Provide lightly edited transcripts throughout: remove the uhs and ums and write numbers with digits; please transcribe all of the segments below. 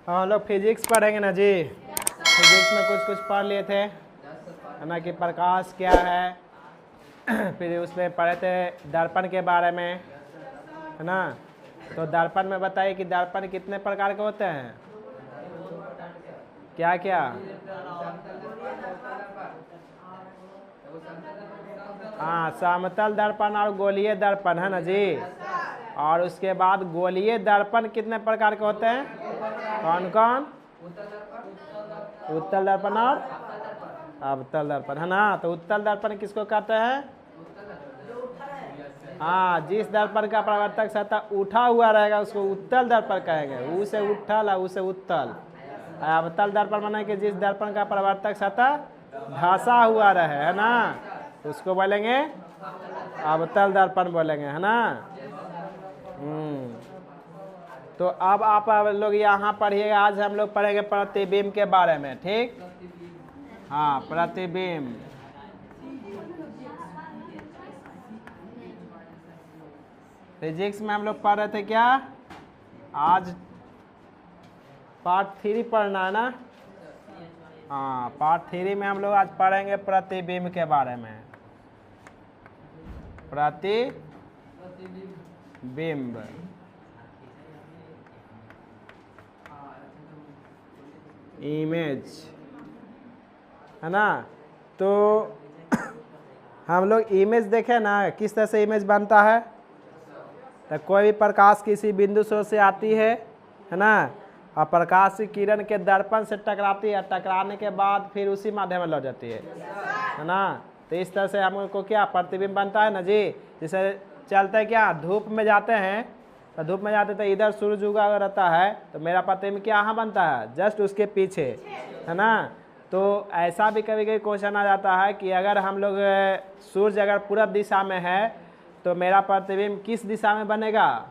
हम लोग फिजिक्स पढ़ेंगे ना जी। फिजिक्स में कुछ कुछ पढ़ लिए थे, है ना, कि प्रकाश क्या है। फिर उसमें पढ़े थे दर्पण के बारे में, है ना। तो दर्पण में बताइए कि दर्पण कितने प्रकार के होते हैं, क्या क्या। हाँ, समतल दर्पण और गोलीय दर्पण, है ना जी। और उसके बाद गोलीय दर्पण कितने प्रकार के होते हैं, कौन कौन। उत्तल दर्पण और अवतल दर्पण, है ना। तो उत्तल दर्पण किसको कहते हैं, हाँ, जिस दर्पण का परावर्तक सतह उठा हुआ रहेगा उसको उत्तल दर्पण कहेंगे। ऊ से उठल और ऊ से उत्तल। अवतल दर्पण माने कि जिस दर्पण का परावर्तक सतह धंसा हुआ रहे, है ना, उसको बोलेंगे अवतल दर्पण बोलेंगे, है ना। तो अब आप लोग यहाँ पढ़िएगा। आज हम लोग पढ़ेंगे प्रतिबिंब के बारे में, ठीक। हाँ, प्रतिबिंब। फिजिक्स में हम लोग पढ़ रहे थे क्या, आज पार्ट 3 पढ़ना है ना। हाँ, पार्ट 3 में हम लोग आज पढ़ेंगे प्रतिबिंब के बारे में। प्रतिबिंब, इमेज, है ना। तो हम लोग इमेज देखें ना, किस तरह से इमेज बनता है। तो कोई भी प्रकाश किसी बिंदु स्रोत से आती है ना, और प्रकाश की किरण के दर्पण से टकराती है, टकराने के बाद फिर उसी माध्यम में लौट जाती है ना। तो इस तरह से हमको क्या प्रतिबिंब बनता है ना जी। जैसे चलते क्या, धूप में जाते हैं, तो धूप में जाते तो इधर सूरज उगा रहता है, तो मेरा प्रतिबिंब क्या यहाँ बनता है, जस्ट उसके पीछे, है ना। तो ऐसा भी कभी कभी क्वेश्चन आ जाता है कि अगर हम लोग सूरज अगर पूरब दिशा में है तो मेरा प्रतिबिंब किस दिशा में बनेगा,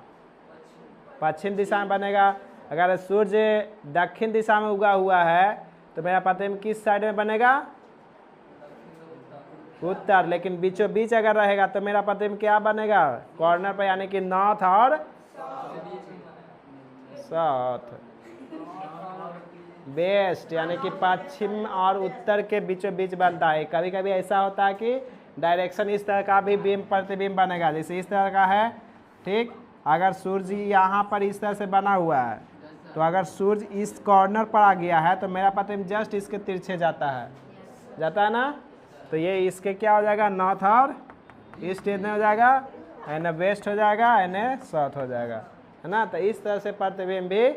पश्चिम दिशा में बनेगा। अगर सूर्य दक्षिण दिशा में उगा हुआ है तो मेरा प्रतिबिंब किस साइड में बनेगा, उत्तर। लेकिन बीचों बीच अगर रहेगा तो मेरा प्रतिबिंब क्या बनेगा, कॉर्नर पर, यानी कि नॉर्थ और साउथ, वेस्ट, यानी कि पश्चिम और उत्तर के बीचों बीच बनता है। कभी कभी ऐसा होता है कि डायरेक्शन इस तरह का भी बिंब प्रतिबिंब बनेगा, जैसे इस तरह का है, ठीक। अगर सूर्य यहाँ पर इस तरह से बना हुआ है, तो अगर सूर्य इस कॉर्नर पर आ गया है तो मेरा प्रतिबिंब जस्ट इसके तिरछे जाता है ना। तो ये इसके क्या हो जाएगा, नॉर्थ और ईस्ट इधर हो जाएगा, एन वेस्ट हो जाएगा, एन साउथ हो जाएगा, है ना। तो इस तरह से प्रतिबिंब भी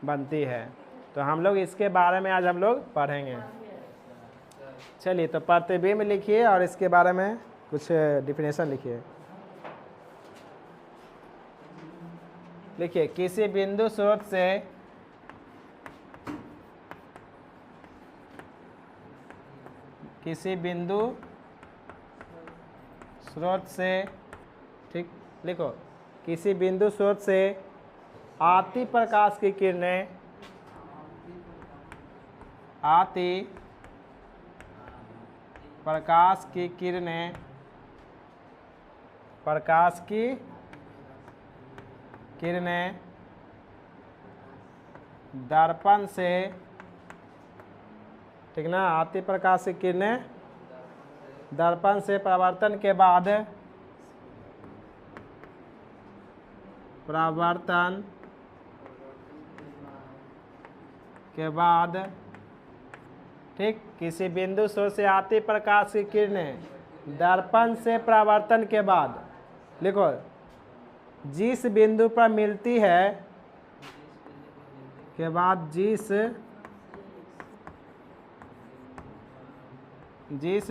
बनती है। तो हम लोग इसके बारे में आज हम लोग पढ़ेंगे। चलिए, तो प्रतिबिंब लिखिए और इसके बारे में कुछ डिफिनेशन लिखिए। लिखिए, किसी बिंदु स्रोत से ठीक, लिखो, किसी बिंदु स्रोत से आती प्रकाश की किरणें, आती प्रकाश की किरणें, प्रकाश की किरणें दर्पण से, ठीक ना, आती प्रकाश की किरणें दर्पण से परावर्तन के बाद, ठीक, किसी बिंदु स्रोत से आती प्रकाश की किरणें दर्पण से परावर्तन के बाद, लिखो, जिस बिंदु पर मिलती है के बाद, जिस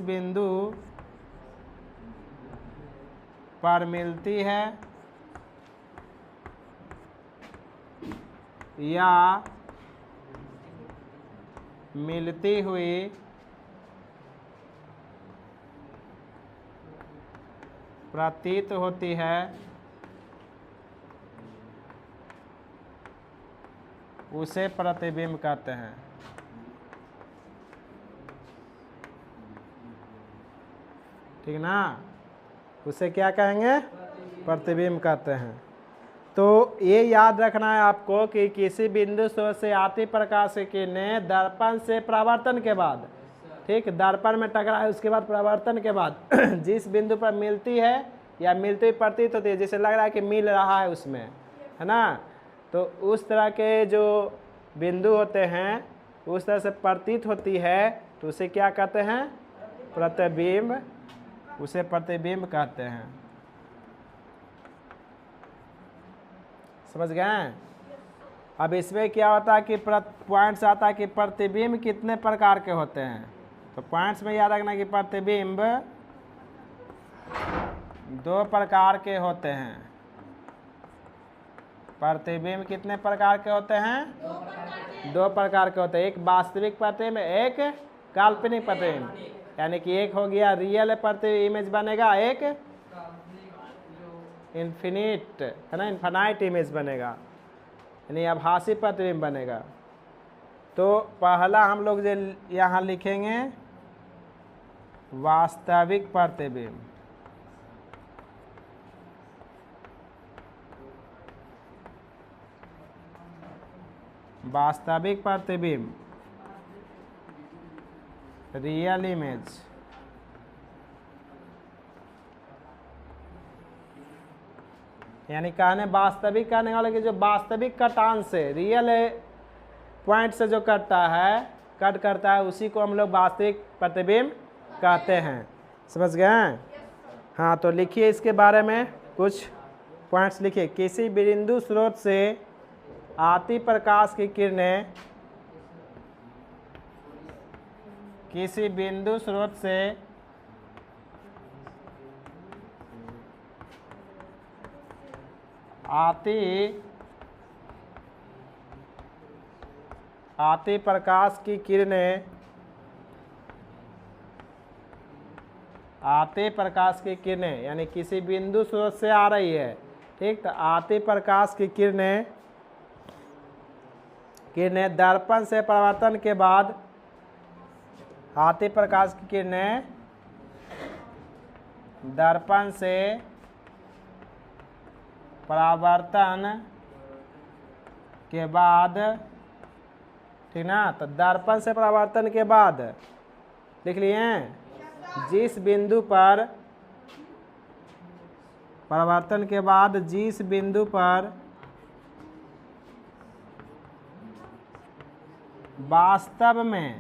बिंदु पर मिलती है या मिलती हुई प्रतीत होती है, उसे प्रतिबिंब कहते हैं। ठीक ना, उसे क्या कहेंगे, प्रतिबिंब कहते हैं। तो ये याद रखना है आपको कि किसी बिंदु स्रोत से आती प्रकाश की किरणें दर्पण से परावर्तन के बाद, ठीक, दर्पण में टकराए उसके बाद परावर्तन के बाद जिस बिंदु पर मिलती है या मिलती हुई प्रतीत होती है, जैसे लग रहा है कि मिल रहा है उसमें, है ना, तो उस तरह के जो बिंदु होते हैं उस तरह से प्रतीत होती है तो उसे क्या कहते हैं? प्रतिबिंब, उसे प्रतिबिंब कहते हैं। समझ गए? अब इसमें क्या होता है कि पॉइंट्स आता है कि प्रतिबिंब कितने प्रकार के होते हैं। तो पॉइंट्स में याद रखना कि प्रतिबिंब 2 प्रकार के होते हैं। प्रतिबिंब कितने प्रकार के होते हैं? 2 प्रकार के होते हैं। एक वास्तविक प्रतिबिंब, एक काल्पनिक प्रतिबिंब। यानी कि एक हो गया रियल प्रतिबिंब इमेज बनेगा, एक इन्फिनिट, है ना, इन्फिनाइट इमेज बनेगा, यानी आभासी प्रतिबिंब बनेगा। तो पहला हम लोग जो यहाँ लिखेंगे वास्तविक प्रतिबिंब। वास्तविक प्रतिबिंब, रियल इमेज। यानी कहने वास्तविक कहने वाले कि जो वास्तविक कटान से, रियल पॉइंट से जो कटता है, कट करता है, उसी को हम लोग वास्तविक प्रतिबिंब कहते हैं। समझ गए? हाँ, तो लिखिए इसके बारे में कुछ पॉइंट्स लिखिए। किसी बिंदु स्रोत से आती प्रकाश की किरणें, किसी बिंदु स्रोत से आती प्रकाश की किरणें, आती प्रकाश की किरणें यानी किसी बिंदु स्रोत से आ रही है, ठीक, तो आती प्रकाश की किरणें दर्पण से परावर्तन के बाद, आती प्रकाश की किरणें दर्पण से परावर्तन के बाद, ठीक ना, तो दर्पण से परावर्तन के बाद लिख लिए, जिस बिंदु पर परावर्तन के बाद जिस बिंदु पर वास्तव में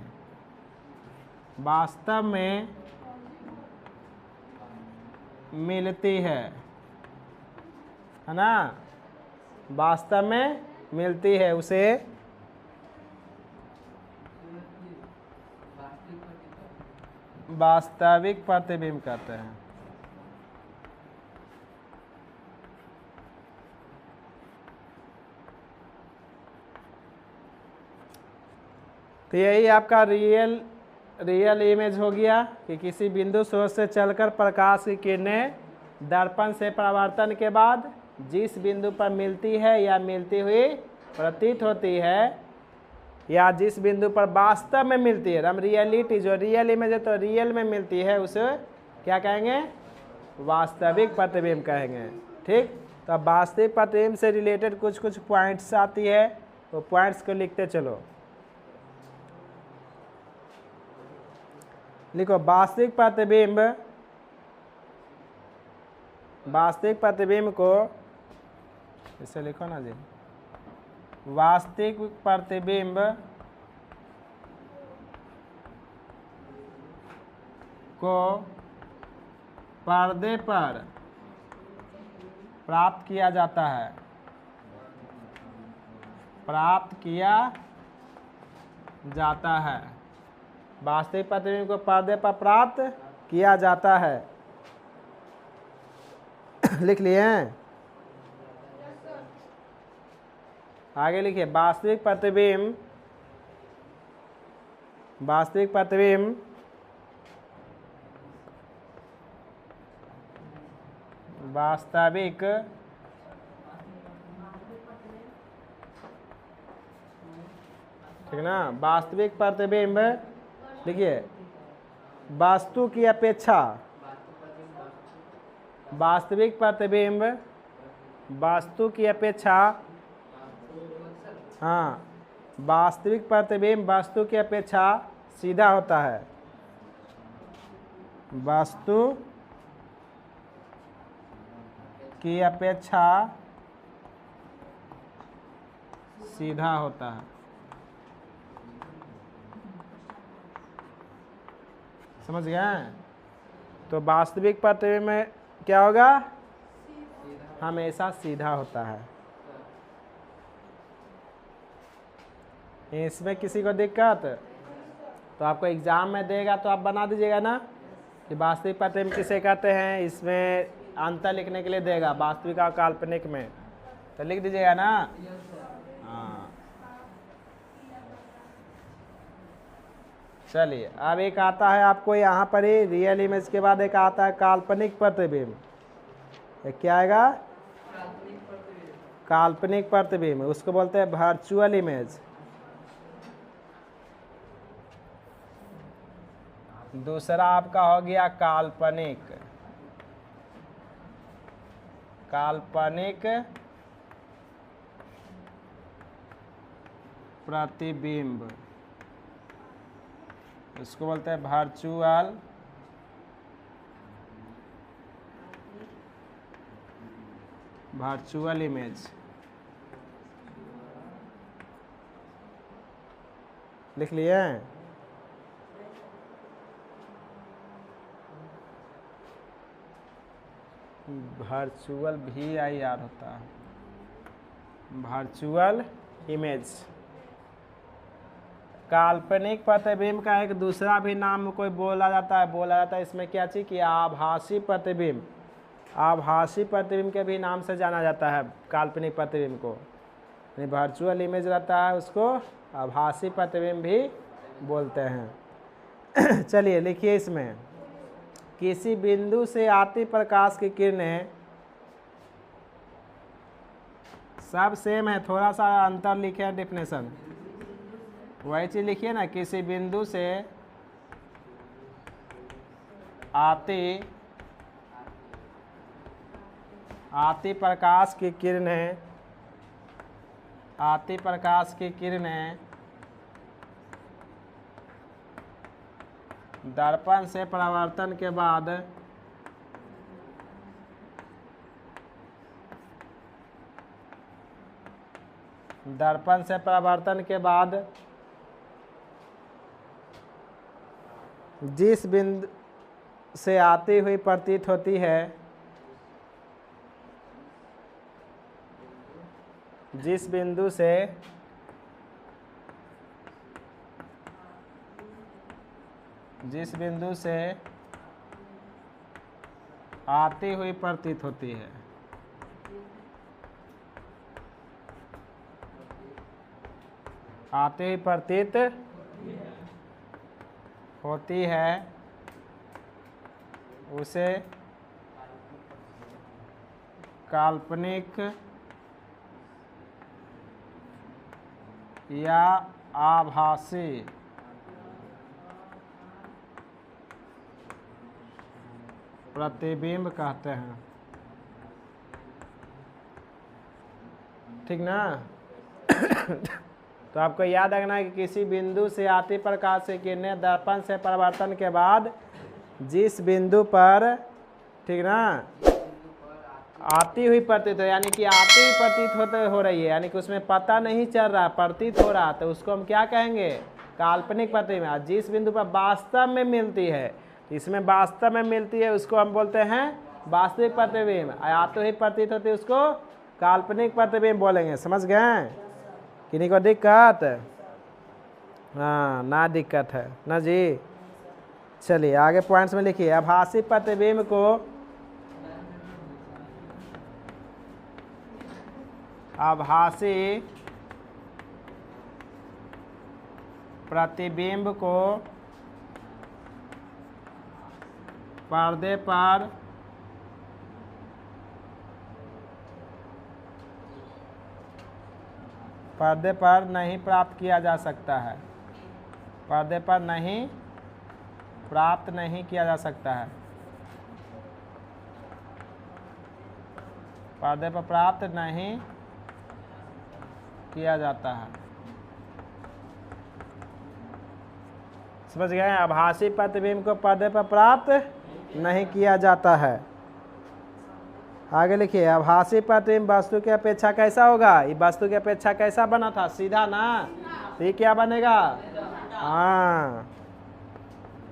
मिलती है ना, वास्तव में मिलती है, उसे वास्तविक प्रतिबिंब कहते हैं। तो यही आपका रियल इमेज हो गया कि किसी बिंदु स्रोत से चलकर प्रकाश की किरणें दर्पण से परावर्तन के बाद जिस बिंदु पर मिलती है या मिलती हुई प्रतीत होती है, या जिस बिंदु पर वास्तव में मिलती है, हम रियलिटी, जो रियल इमेज है तो रियल में मिलती है, उसे क्या कहेंगे? वास्तविक प्रतिबिंब कहेंगे। ठीक, तो वास्तविक प्रतिबिंब से रिलेटेड कुछ कुछ पॉइंट्स आती है, तो पॉइंट्स को लिखते चलो। लिखो वास्तविक प्रतिबिंब को इसे लिखो ना जी। वास्तविक प्रतिबिंब को पर्दे पर प्राप्त किया जाता है, वास्तविक प्रतिबिंब को पर्दे पर प्राप्त किया जाता है। लिख लिए हैं? आगे लिखिए वास्तविक प्रतिबिंब वास्तविक ठीक ना, वास्तविक प्रतिबिंब देखिए वस्तु की अपेक्षा, वास्तविक प्रतिबिंब वास्तु की अपेक्षा, हाँ, वास्तविक प्रतिबिंब वास्तु की अपेक्षा सीधा होता है। वास्तु की अपेक्षा सीधा होता है। समझ गए? तो वास्तविक प्रतिबिंब में क्या होगा? हमेशा सीधा होता है। इसमें किसी को दिक्कत तो आपको एग्जाम में देगा तो आप बना दीजिएगा ना कि वास्तविक प्रतिबिंब किसे कहते हैं। इसमें अंतर लिखने के लिए देगा वास्तविक और काल्पनिक में, तो लिख दीजिएगा ना। हाँ, चलिए अब एक आता है आपको यहाँ पर ही रियल इमेज के बाद एक आता है काल्पनिक प्रतिबिंब। क्या आएगा? काल्पनिक प्रतिबिंब, उसको बोलते हैं वर्चुअल इमेज। दूसरा आपका हो गया काल्पनिक। काल्पनिक प्रतिबिंब, इसको बोलते हैं वर्चुअल इमेज। लिख लिए? वर्चुअल VIR होता है, वर्चुअल इमेज। काल्पनिक प्रतिबिंब का एक दूसरा भी नाम कोई बोला जाता है इसमें क्या चीज़ कि आभासी प्रतिबिंब। आभासी प्रतिबिंब के भी नाम से जाना जाता है काल्पनिक प्रतिबिंब को। वर्चुअल इमेज रहता है उसको आभासी प्रतिबिंब भी बोलते हैं। चलिए लिखिए इसमें, किसी बिंदु से आती प्रकाश की किरणें, सब सेम है, थोड़ा सा अंतर लिखे हैं डेफिनेशन, वही चीज लिखिए ना। किसी बिंदु से आती प्रकाश की किरणें दर्पण से परावर्तन के बाद जिस बिंदु से आती हुई प्रतीत होती है, जिस बिंदु से आती हुई प्रतीत होती है, आती हुई प्रतीत होती है, उसे काल्पनिक या आभासी प्रतिबिंब कहते हैं। ठीक ना? तो आपको याद रखना है कि किसी बिंदु से आती प्रकाश की किरणें दर्पण से परावर्तन के बाद जिस बिंदु पर, ठीक ना, आती हुई प्रतीत हो, यानी कि आती हुई प्रतीत हो रही है, यानी कि उसमें पता नहीं चल रहा, प्रतीत हो रहा, तो उसको हम क्या कहेंगे? काल्पनिक प्रतिबिंब। जिस बिंदु पर वास्तव में मिलती है, इसमें वास्तव में मिलती है, उसको हम बोलते हैं वास्तविक प्रतिबिंब। आती हुई प्रतीत होती है, उसको काल्पनिक प्रतिबिंब बोलेंगे। समझ गए? किन्हीं को दिक्कत? हाँ, ना दिक्कत है ना जी। चलिए आगे पॉइंट्स में लिखिए। आभासी प्रतिबिंब को पर्दे पर नहीं प्राप्त किया जा सकता है, पर्दे पर प्राप्त नहीं किया जा सकता है। पर्दे पर प्राप्त नहीं किया जाता है। समझ गए? आभासी प्रतिबिंब को पर्दे पर प्राप्त नहीं किया जाता है। आगे लिखिए, आभासी प्रतिबिंब वस्तु की अपेक्षा कैसा होगा? ये वस्तु की अपेक्षा कैसा बना था? सीधा ना। तो ये क्या बनेगा? हाँ,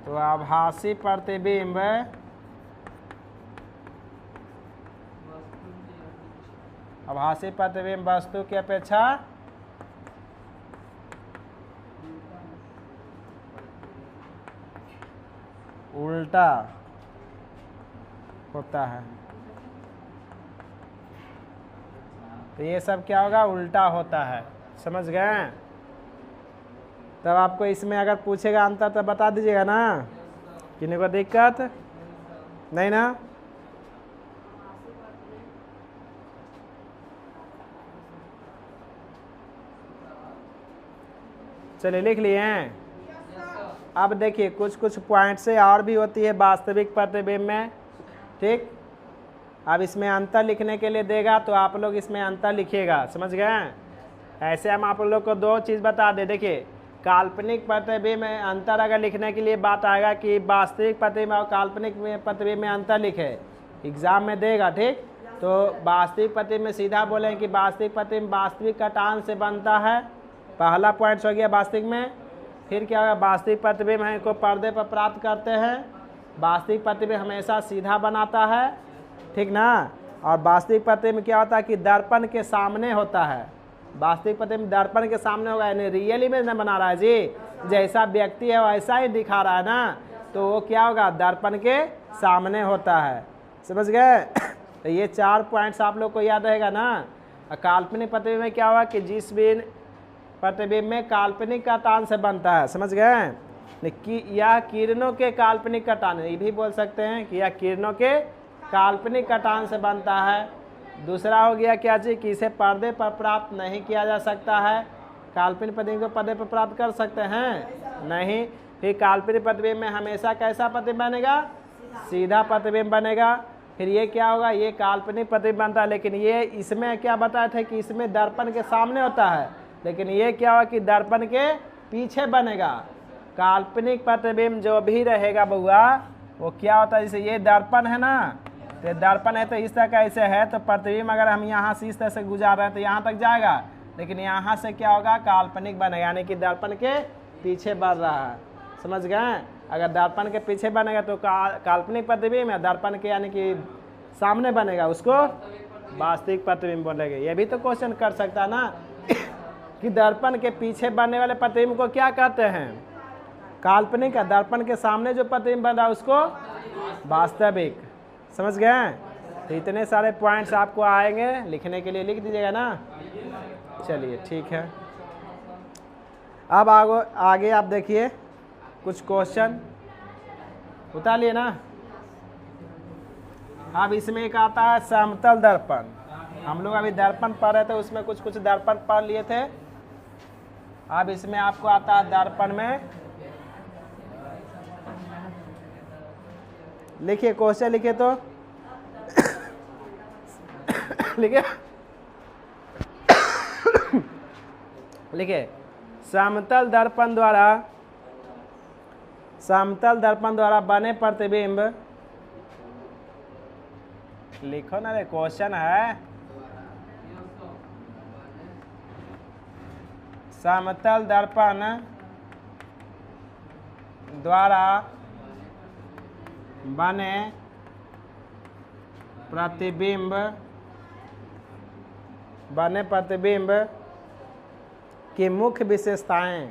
तो आभासी प्रतिबिंब वस्तु की अपेक्षा उल्टा होता है। तो ये सब क्या होगा? उल्टा होता है। समझ गए? तब आपको इसमें अगर पूछेगा अंतर तो बता दीजिएगा ना, किन्हीं को दिक्कत नहीं ना? चलिए लिख लिए हैं। अब देखिए कुछ कुछ पॉइंट से और भी होती है वास्तविक प्रतिबिंब में। ठीक, अब इसमें अंतर लिखने के लिए देगा तो आप लोग इसमें अंतर लिखिएगा। समझ गए? ऐसे हम आप लोग को दो चीज़ बता दे। देखिए, काल्पनिक प्रतिबिंब में अंतर अगर लिखने के लिए बात आएगा कि वास्तविक प्रतिबिंब और काल्पनिक प्रतिबिंब में अंतर लिखे, एग्जाम में देगा। ठीक, तो वास्तविक प्रतिबिंब में सीधा बोलें कि वास्तविक प्रतिबिंब वास्तविक कटान से बनता है। पहला पॉइंट हो गया वास्तविक में। फिर क्या होगा? वास्तविक प्रतिबिंब है को पर्दे पर प्राप्त करते हैं। वास्तविक प्रतिबिंब हमेशा सीधा बनाता है। ठीक ना? और वास्तविक प्रतिबिंब क्या होता है कि दर्पण के सामने होता है। वास्तविक प्रतिबिंब दर्पण के सामने होगा, यानी रियल इमेज नहीं बना रहा है जी, जैसा व्यक्ति है वैसा ही दिखा रहा है ना, तो वो क्या होगा? दर्पण के सामने होता है। समझ गए? तो ये 4 पॉइंट्स आप लोग को याद रहेगा ना। काल्पनिक प्रतिबिंब में क्या होगा कि जिस भी प्रतिबिंब में काल्पनिक कटान से बनता है। समझ गए? कि यह किरणों के काल्पनिक कटान, ये भी बोल सकते हैं कि यह किरणों के काल्पनिक कटान से बनता है। दूसरा हो गया क्या जी कि इसे पर्दे पर प्राप्त नहीं किया जा सकता है। काल्पनिक प्रतिबिंब को पर्दे पर प्राप्त कर सकते हैं? नहीं। फिर काल्पनिक प्रतिबिंब में हमेशा कैसा प्रतिबिंब बनेगा? सीधा प्रतिबिंब बनेगा। फिर ये क्या होगा? ये काल्पनिक प्रतिबिंब बनता है, लेकिन ये इसमें क्या बताए थे कि इसमें दर्पण के सामने होता है, लेकिन ये क्या होगा कि दर्पण के पीछे बनेगा। काल्पनिक प्रतिबिंब जो भी रहेगा बउआ वो क्या होता है? जैसे ये दर्पण है ना, तो दर्पण है तो इस तरह का ऐसे है, तो प्रतिबिंब अगर हम यहाँ से इस तरह से गुजार रहे हैं तो यहाँ तक जाएगा, लेकिन यहाँ से क्या होगा? काल्पनिक बनेगा, यानी कि दर्पण के पीछे बढ़ रहा है। समझ गए? अगर दर्पण के पीछे बनेगा तो काल्पनिक प्रतिबिंब है, दर्पण के यानी कि सामने बनेगा उसको वास्तविक प्रतिबिंब बोलेंगे। ये भी तो क्वेश्चन कर सकता है ना कि दर्पण के पीछे बनने वाले प्रतिबिंब को क्या कहते हैं? काल्पनिक। दर्पण के सामने जो प्रतिबिंब बन रहा है उसको वास्तविक। समझ गए? तो इतने सारे पॉइंट्स आपको आएंगे, लिखने के लिए लिख दीजिएगा ना। चलिए ठीक है। अब आगे आप देखिए कुछ क्वेश्चन उतार लिए ना। अब इसमें एक आता है समतल दर्पण। हम लोग अभी दर्पण पढ़ रहे थे, उसमें कुछ कुछ दर्पण पढ़ लिए थे। अब इसमें आपको आता है दर्पण में, लिखिए क्वेश्चन लिखिए तो लिखिए लिखिए समतल दर्पण द्वारा बने प्रतिबिंब, लिखो ना रे, क्वेश्चन है। समतल दर्पण द्वारा बने प्रतिबिंब की मुख्य विशेषताएं,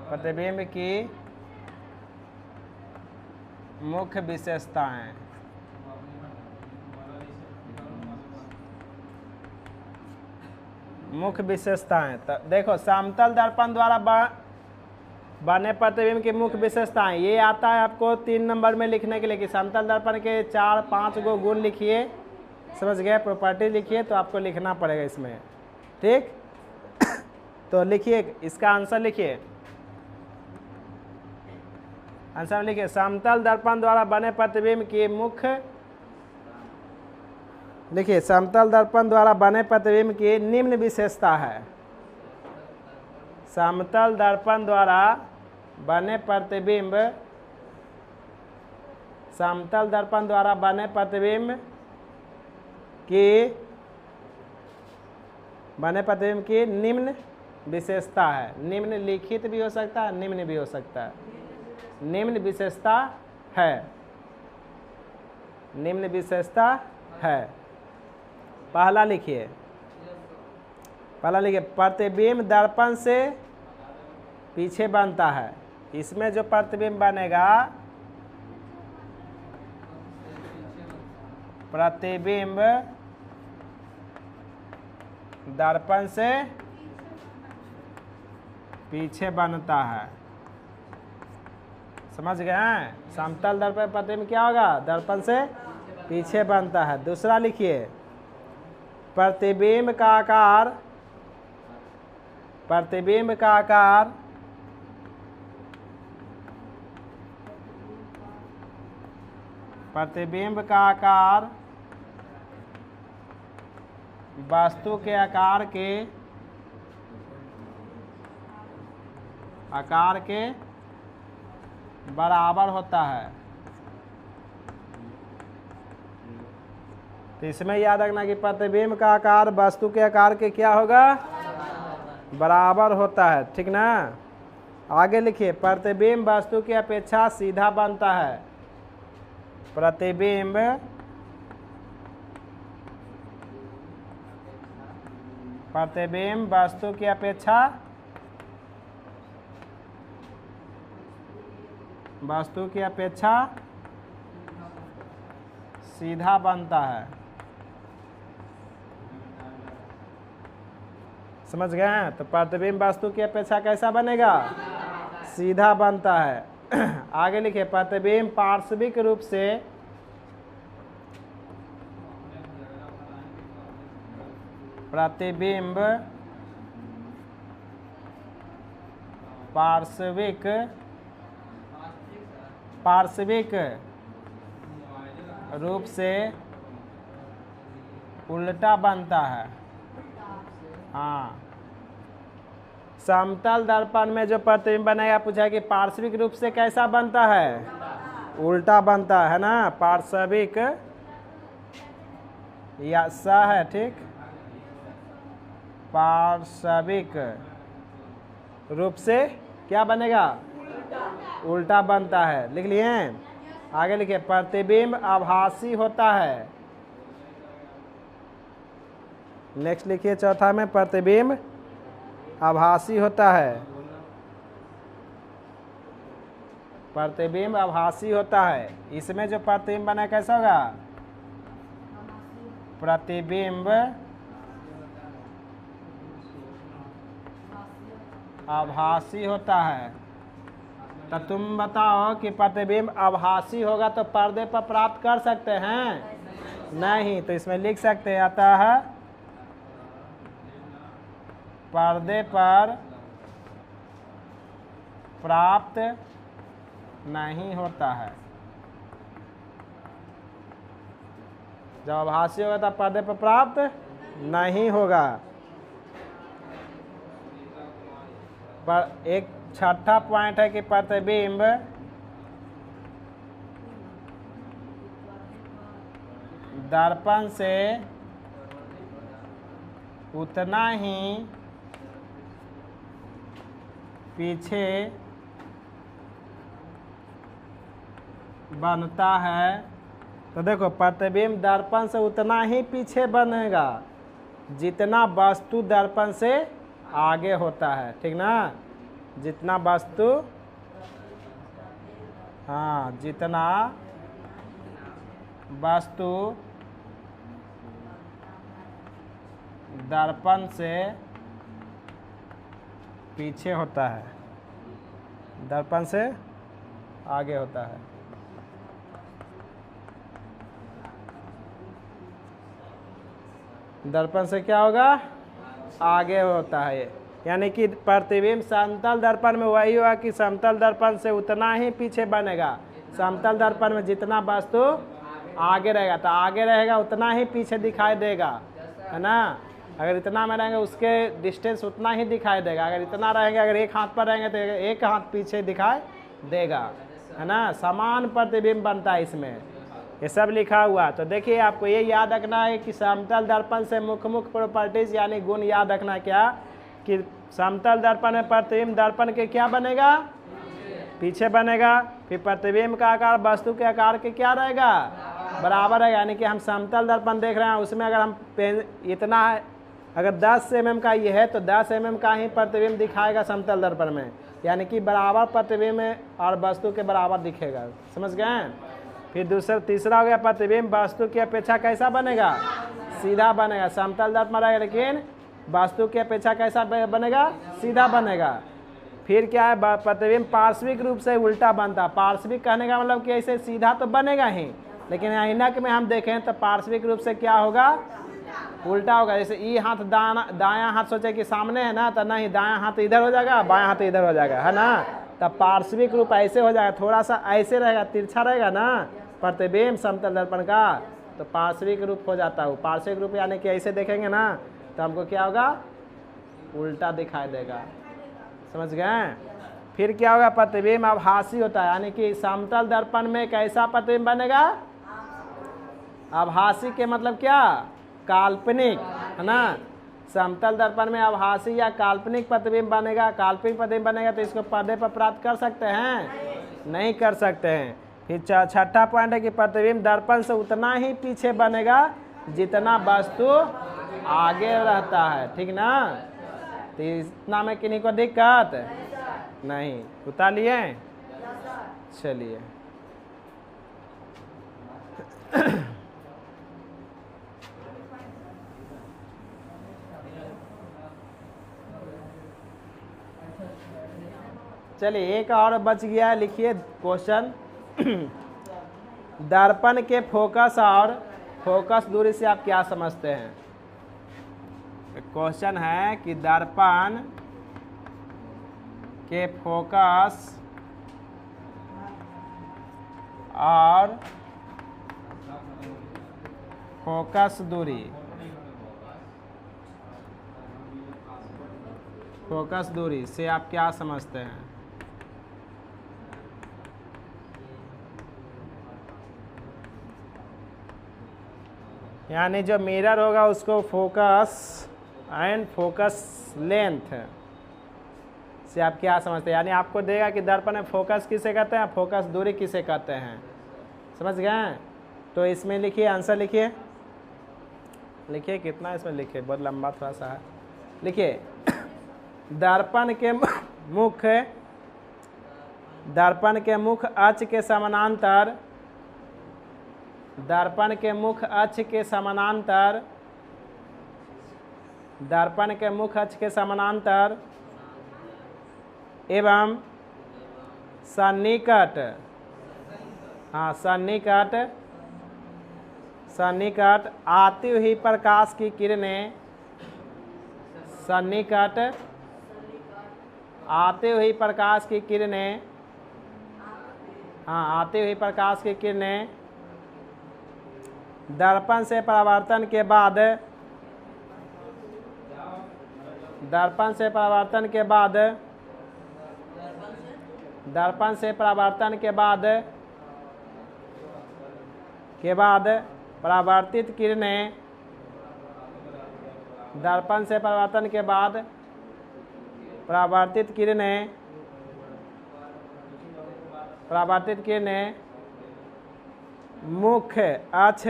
प्रतिबिंब की मुख्य विशेषताएं। मुख्य विशेषताएं तो देखो, समतल दर्पण द्वारा बने प्रतिबिंब की मुख्य विशेषताएं, ये आता है आपको 3 नंबर में लिखने के लिए कि समतल दर्पण के 4-5 गो गुण लिखिए। समझ गए? प्रॉपर्टी लिखिए, तो आपको लिखना पड़ेगा इसमें। ठीक, तो लिखिए, इसका आंसर लिखिए। आंसर लिखिए, समतल दर्पण द्वारा बने प्रतिबिंब की मुख्य लिखिए, समतल दर्पण द्वारा बने प्रतिबिंब की निम्न विशेषता है। समतल दर्पण द्वारा बने प्रतिबिंब, समतल दर्पण द्वारा बने प्रतिबिंब की निम्न विशेषता है। निम्न लिखित भी हो सकता है, निम्न भी हो सकता है। निम्न विशेषता है, निम्न विशेषता है। पहला लिखिए, प्रतिबिंब दर्पण से पीछे बनता है। इसमें जो प्रतिबिंब बनेगा, प्रतिबिंब दर्पण से पीछे बनता है। समझ गए हैं? समतल दर्पण प्रतिबिंब क्या होगा? दर्पण से पीछे बनता है। दूसरा लिखिए, प्रतिबिंब का आकार, प्रतिबिंब का आकार प्रतिबिंब का आकार वस्तु के आकार के बराबर होता है। तो इसमें याद रखना कि प्रतिबिंब का आकार वस्तु के आकार के क्या होगा? बराबर होता है। ठीक ना? आगे लिखिए, प्रतिबिंब वस्तु की अपेक्षा सीधा बनता है। प्रतिबिंब वस्तु की अपेक्षा सीधा बनता है। समझ गए हैं? तो प्रतिबिंब वस्तु की अपेक्षा कैसा बनेगा? सीधा बनता है। आगे लिखिए, प्रतिबिंब पार्श्विक रूप से पार्श्विक रूप से उल्टा बनता है। हाँ, समतल दर्पण में जो प्रतिबिंब बनेगा, पूछा कि पार्श्विक रूप से कैसा बनता है? उल्टा बनता है ना? पार्श्विक या स है, ठीक? पार्श्विक रूप से क्या बनेगा? उल्टा बनता है। लिख लिए? आगे लिखिए, प्रतिबिंब आभासी होता है। नेक्स्ट लिखिए, चौथा में प्रतिबिंब आभासी होता है। प्रतिबिंब आभासी होता है। इसमें जो प्रतिबिंब बना कैसा होगा? प्रतिबिंब आभासी होता है। तो तुम बताओ कि प्रतिबिंब आभासी होगा तो पर्दे पर प्राप्त कर सकते हैं? नहीं। तो इसमें लिख सकते हैं, अतः पर्दे पर प्राप्त नहीं होता है। जब आभासी होगा तब पर्दे पर प्राप्त नहीं होगा। पर एक छठा पॉइंट है कि प्रतिबिंब दर्पण से उतना ही पीछे बनता है। तो देखो, प्रतिबिंब दर्पण से उतना ही पीछे बनेगा जितना वस्तु दर्पण से आगे होता है। ठीक ना? जितना वस्तु, हाँ, जितना वस्तु दर्पण से पीछे होता है, दर्पण से आगे होता है। दर्पण से क्या होगा? आगे होता है। यानी कि प्रतिबिंब समतल दर्पण में वही हुआ कि समतल दर्पण से उतना ही पीछे बनेगा। समतल दर्पण में जितना वस्तु आगे रहेगा, तो आगे रहेगा उतना ही पीछे दिखाई देगा, है ना। अगर इतना में रहेंगे उसके डिस्टेंस उतना ही दिखाई देगा। अगर इतना रहेंगे, अगर एक हाथ पर रहेंगे तो एक हाथ पीछे दिखाई देगा, है ना। समान प्रतिबिंब बनता है इसमें, ये सब लिखा हुआ। तो देखिए आपको ये याद रखना है कि समतल दर्पण से मुख्य प्रॉपर्टीज यानी गुण याद रखना क्या, कि समतल दर्पण में प्रतिबिंब दर्पण के क्या बनेगा, पीछे बनेगा। फिर प्रतिबिंब का आकार वस्तु के आकार के क्या रहेगा, बराबर है। यानी कि हम समतल दर्पण देख रहे हैं, उसमें अगर हम इतना है, अगर 10 mm का ये है तो 10 mm का ही प्रतिबिंब दिखाएगा समतल दर्पण में, यानी कि बराबर प्रतिबिंब और वस्तु के बराबर दिखेगा, समझ गए। फिर तीसरा हो गया प्रतिबिंब वस्तु की अपेक्षा कैसा बनेगा, सीधा बनेगा। समतल दर्पण रहेगा लेकिन वस्तु की अपेक्षा कैसा बनेगा, सीधा बनेगा। फिर क्या है, प्रतिबिंब पार्श्विक रूप से उल्टा बनता है। पार्श्विक कहने का मतलब कि ऐसे सीधा तो बनेगा ही, लेकिन ऐनक में हम देखें तो पार्श्विक रूप से क्या होगा, उल्टा होगा। जैसे ई हाथ दायां हाथ सोचे कि सामने है ना, तो नहीं, दायां हाथ इधर हो जाएगा, बायां हाथ इधर हो जाएगा, है ना। तब पार्श्विक रूप ऐसे हो जाएगा, थोड़ा सा ऐसे रहेगा, तिरछा रहेगा ना प्रतिबिंब समतल दर्पण का, तो पार्श्विक रूप हो जाता है। पार्श्विक रूप यानी कि ऐसे देखेंगे ना तो हमको क्या होगा, उल्टा दिखाई देगा, समझ गए। फिर क्या होगा, प्रतिबिंब आभासी होता है, यानी कि समतल दर्पण में कैसा प्रतिबिंब बनेगा, आभासी के मतलब क्या, काल्पनिक, है ना। समतल दर्पण में आभासी या काल्पनिक प्रतिबिंब बनेगा। काल्पनिक प्रतिबिंब बनेगा तो इसको पर्दे पर प्राप्त कर सकते हैं, नहीं कर सकते हैं। फिर छठा पॉइंट है कि प्रतिबिंब दर्पण से उतना ही पीछे बनेगा जितना वस्तु आगे रहता है, ठीक ना। तो इतना में किन्हीं को दिक्कत नहीं, उतार लिए, चलिए। चलिए एक और बच गया है, लिखिए क्वेश्चन। दर्पण के फोकस और फोकस दूरी से आप क्या समझते हैं। क्वेश्चन है कि दर्पण के फोकस और फोकस दूरी, फोकस दूरी से आप क्या समझते हैं। यानी जो मिरर होगा उसको फोकस एंड फोकस लेंथ से आप क्या समझते हैं। यानी आपको देगा कि दर्पण में फोकस किसे कहते हैं, फोकस दूरी किसे कहते हैं, समझ गए। तो इसमें लिखिए, आंसर लिखिए, लिखिए कितना इसमें लिखिए, बहुत लंबा थोड़ा सा है। लिखिए दर्पण के मुख्य अक्ष के समानांतर, दर्पण के मुख्य अक्ष के समानांतर, दर्पण के मुख्य अक्ष के समानांतर एवं सन्निकट, हाँ सन्निकट, सन्निकट आती हुई प्रकाश की किरणें, सन्निकट आती हुई प्रकाश की किरणें, हाँ आती हुई प्रकाश की किरणें दर्पण से परावर्तन के बाद, दर्पण से परावर्तन के बाद, दर्पण से परावर्तन के बाद परावर्तित किरणें, दर्पण से परावर्तन के बाद परावर्तित किरणें, परावर्तित किरणें मुख्य अक्ष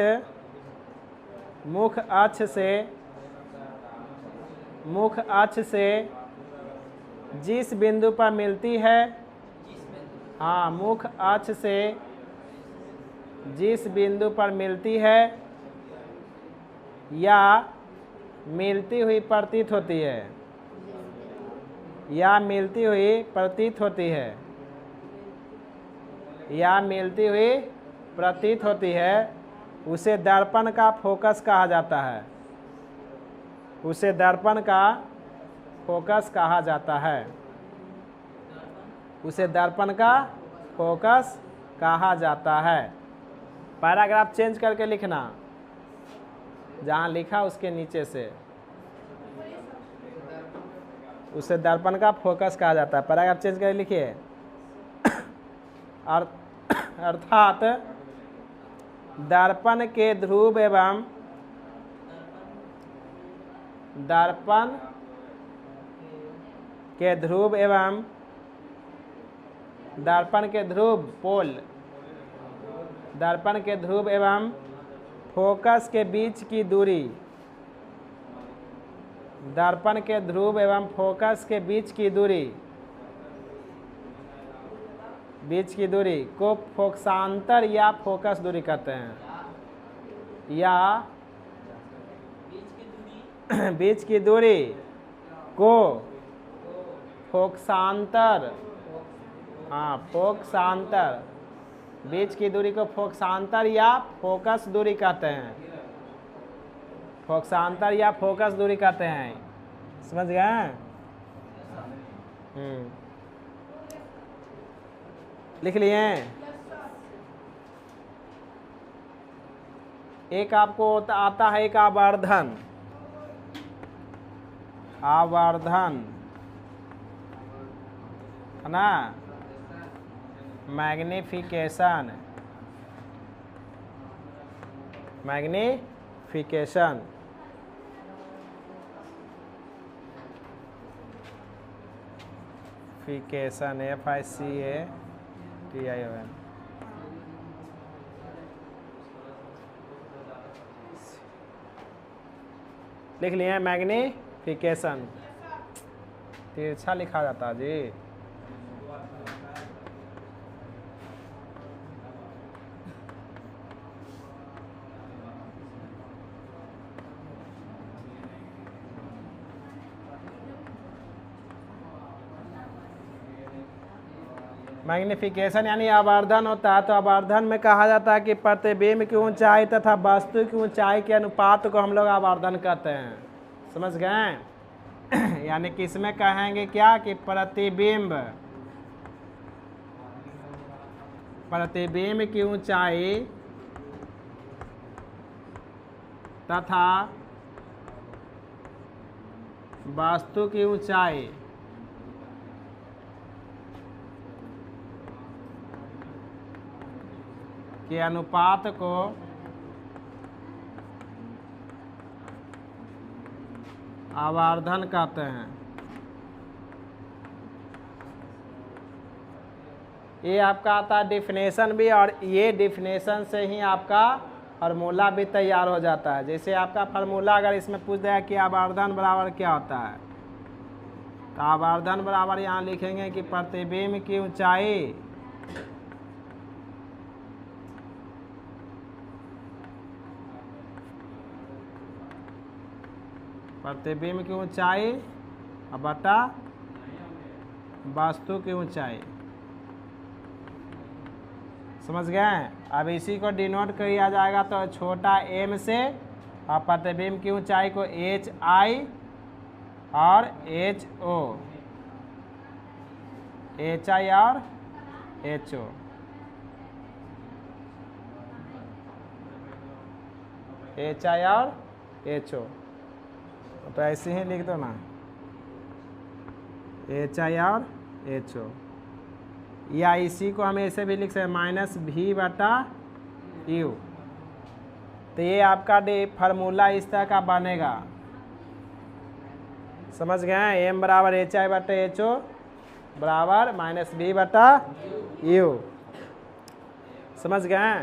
से जिस बिंदु पर मिलती है, हाँ मुख्य अक्ष से जिस बिंदु पर मिलती है या मिलती हुई प्रतीत होती है, या मिलती हुई प्रतीत होती है, या मिलती हुई प्रतीत होती है, उसे दर्पण का फोकस कहा जाता है, उसे दर्पण का फोकस कहा जाता है, उसे दर्पण का फोकस कहा जाता है। पैराग्राफ चेंज करके लिखना, जहाँ लिखा उसके नीचे से, उसे दर्पण का फोकस कहा जाता है। पैराग्राफ चेंज करके लिखिए। अर्थात दर्पण के ध्रुव एवं दर्पण के ध्रुव पोल, दर्पण के ध्रुव एवं फोकस के बीच की दूरी, दर्पण के ध्रुव एवं फोकस के बीच की दूरी को फोकसांतर या फोकस दूरी कहते हैं, या बीच की दूरी को फोकसांतर, हाँ फोकसांतर, बीच की दूरी को फोकसांतर या फोकस दूरी कहते हैं, फोकसांतर या फोकस दूरी कहते हैं। समझ गए? लिख लिए? एक आपको आता है एक आवर्धन, है ना, मैग्निफिकेशन, FICATION। लिख लिए मैग्निफिकेशन, तिरछा लिखा जाता है जी। मैग्निफिकेशन यानी आवर्धन होता है। तो आवर्धन में कहा जाता है कि प्रतिबिंब की ऊंचाई तथा वस्तु की ऊंचाई के अनुपात को हम लोग आवर्धन कहते हैं। समझ गए? यानी कि इसमें कहेंगे क्या कि प्रतिबिंब की ऊंचाई तथा वस्तु की ऊंचाई के अनुपात को आवर्धन कहते हैं। ये आपका आता है डिफिनेशन भी, और ये डिफिनेशन से ही आपका फार्मूला भी तैयार हो जाता है। जैसे आपका फार्मूला अगर इसमें पूछ दिया कि आवर्धन बराबर क्या होता है, तो आवर्धन बराबर यहाँ लिखेंगे कि प्रतिबिंब की ऊंचाई बटा वस्तु की ऊंचाई। समझ गए? अब इसी को डिनोट किया जाएगा तो छोटा m से, और प्रतिबिंब की ऊंचाई को HI और HO, HI और HO। HI और HO तो ऐसे ही लिख दो ना, HI और HO। या इसी को हम ऐसे भी लिख सकते -V/U। तो ये आपका फार्मूला इस तरह का बनेगा। समझ गए? M बराबर HI/HO बराबर -V/U। समझ गए?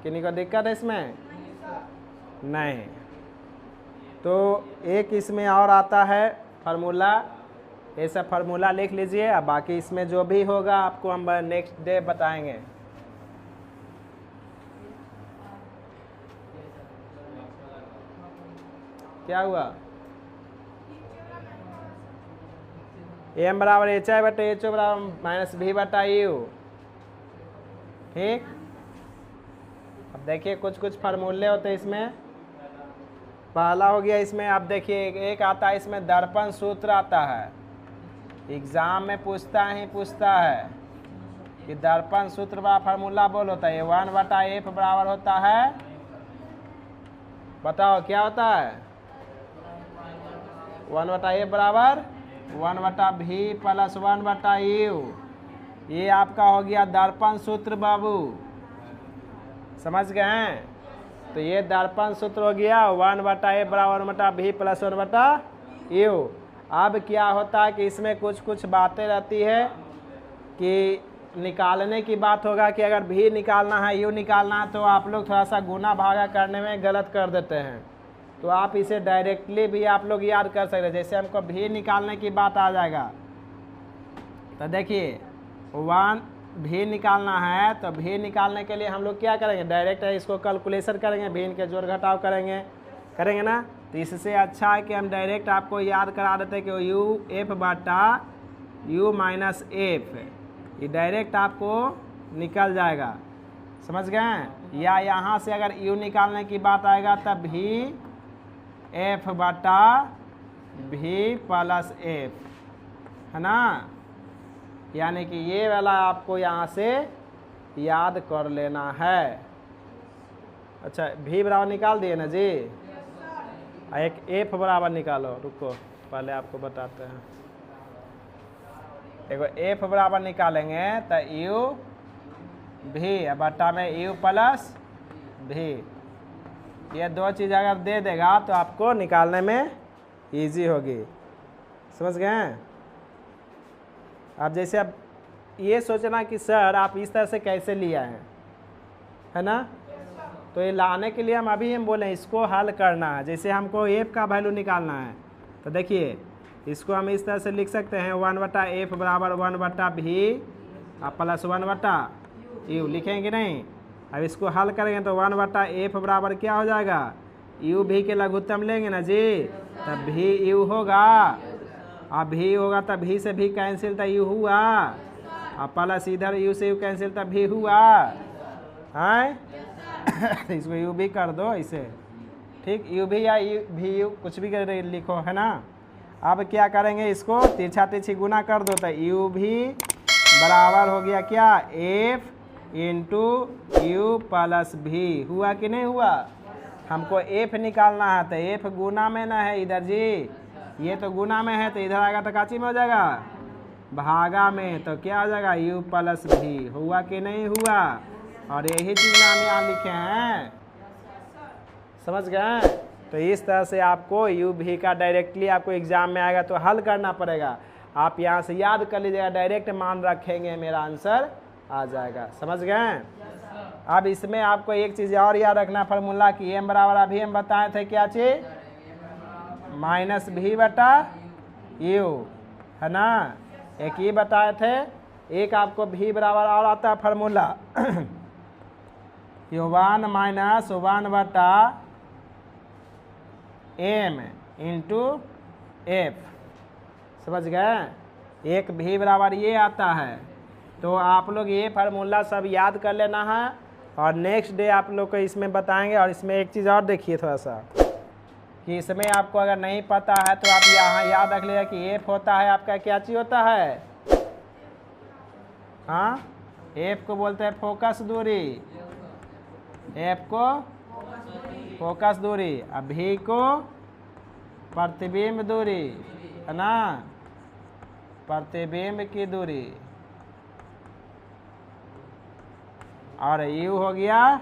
किन्हीं को दिक्कत है इसमें? नहीं। तो एक इसमें और आता है फार्मूला, ऐसा फार्मूला लिख लीजिए। अब बाकी इसमें जो भी होगा आपको हम नेक्स्ट डे बताएंगे। क्या हुआ? M बराबर HI/HO बराबर -V/U। ठीक। अब देखिए कुछ कुछ फार्मूले होते हैं इसमें। पहला हो गया इसमें, आप देखिए एक आता है इसमें दर्पण सूत्र आता है, एग्जाम में पूछता है। कि दर्पण सूत्र बड़ा फार्मूला बोलो तो A1/F बराबर होता है, बताओ क्या होता है, 1/F बराबर 1/V प्लस 1/U। ये आपका हो गया दर्पण सूत्र बाबू, समझ गए हैं। तो ये दर्पण सूत्र हो गया 1/F बराबर 1/V प्लस 1/U। अब क्या होता है कि इसमें कुछ कुछ बातें रहती है कि निकालने की बात होगा कि अगर भी निकालना है U निकालना है तो आप लोग थोड़ा सा गुना भागा करने में गलत कर देते हैं। तो आप इसे डायरेक्टली भी आप लोग याद कर सकते हैं। जैसे हमको भी निकालने की बात आ जाएगा तो देखिए 1 भी निकालना है, तो भी निकालने के लिए हम लोग क्या करेंगे, डायरेक्ट इसको कैलकुलेशन करेंगे, भी के जोड़ घटाव करेंगे ना। तो इससे अच्छा है कि हम डायरेक्ट आपको याद करा देते हैं कि U माइनस F, ये डायरेक्ट आपको निकल जाएगा, समझ गए। या यहाँ से अगर U निकालने की बात आएगा तब भी F/V प्लस F, है ना। यानी कि ये वाला आपको यहाँ से याद कर लेना है। अच्छा भी बराबर निकाल दिए ना जी, एक F बराबर निकालो, रुको पहले आपको बताते हैं। देखो F बराबर निकालेंगे तो U भी बट्टा में U प्लस भी, ये दो चीज़ अगर दे देगा तो आपको निकालने में इजी होगी, समझ गए। अब जैसे अब ये सोचना कि सर आप इस तरह से कैसे लिया है ना। तो ये लाने के लिए हम बोले इसको हल करना है। जैसे हमको F का वैल्यू निकालना है तो देखिए इसको हम इस तरह से लिख सकते हैं 1/F बराबर 1/V प्लस 1/U, लिखेंगे नहीं। अब इसको हल करेंगे तो 1/F बराबर क्या हो जाएगा, U भी के लघुत्तम लेंगे ना जी, तब भी U होगा। अब भी होगा तब भी से भी कैंसिल तो U हुआ, अब प्लस इधर U से U कैंसिल तब भी हुआ है। इसको U भी कर दो इसे, ठीक, U भी या भी U कुछ भी कर लिखो, है ना। अब क्या करेंगे, इसको तिरछा तिरछी गुना कर दो तो U भी बराबर हो गया क्या, F इंटू U प्लस भी, हुआ कि नहीं हुआ। हमको F निकालना है तो F गुना में ना है इधर जी, ये तो गुना में है तो इधर आएगा तो काची में हो जाएगा, भागा में, तो क्या हो जाएगा U प्लस भी, हुआ कि नहीं हुआ। और यही चीज़ हम यहाँ लिखे हैं, समझ गए। तो इस तरह से आपको U भी का डायरेक्टली आपको एग्जाम में आएगा तो हल करना पड़ेगा। आप यहाँ से याद कर लीजिएगा, डायरेक्ट मान रखेंगे मेरा आंसर आ जाएगा, समझ गए। अब इसमें आपको एक चीज़ और याद रखना फार्मूला की M बराबर अभी हम बताए थे क्या चीज़, -V/U, है ना। एक ये बताए थे, एक आपको V बराबर और आता है formula 1 minus 1/M into F, समझ गए। एक V बराबर ये आता है। तो आप लोग ये फार्मूला सब याद कर लेना है और नेक्स्ट डे आप लोग को इसमें बताएंगे। और इसमें एक चीज़ और देखिए थोड़ा सा कि इसमें आपको अगर नहीं पता है तो आप यहाँ याद रख लीजिए कि F होता है आपका क्या चीज़ होता है, हाँ, F को बोलते हैं फोकस दूरी, F को फोकस दूरी, अब V को प्रतिबिंब दूरी, है ना, प्रतिबिंब की दूरी, और U हो गया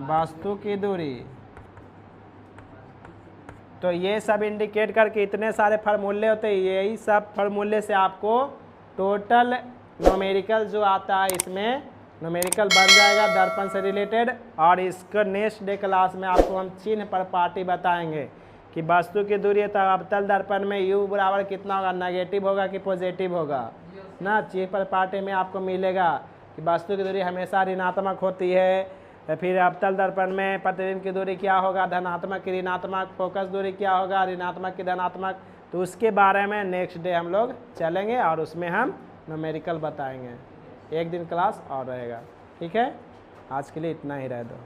वस्तु की दूरी। तो ये सब इंडिकेट करके इतने सारे फार्मूले होते हैं, यही सब फार्मूले से आपको टोटल न्यूमेरिकल जो आता है इसमें न्यूमेरिकल बन जाएगा दर्पण से रिलेटेड। और इसका नेक्स्ट डे क्लास में आपको हम चिन्ह पर पार्टी बताएंगे कि वस्तु की दूरी है तो अवतल दर्पण में U बराबर कितना होगा, नेगेटिव होगा कि पॉजिटिव होगा ना। चिन्ह पर पार्टी में आपको मिलेगा कि वस्तु की दूरी हमेशा ऋणात्मक होती है, फिर अवतल दर्पण में प्रतिबिंब की दूरी क्या होगा, धनात्मक की ऋणात्मक, फोकस दूरी क्या होगा, ऋणात्मक की धनात्मक। तो उसके बारे में नेक्स्ट डे हम लोग चलेंगे और उसमें हम न्यूमेरिकल बताएंगे। एक दिन क्लास और रहेगा, ठीक है। आज के लिए इतना ही रह दो।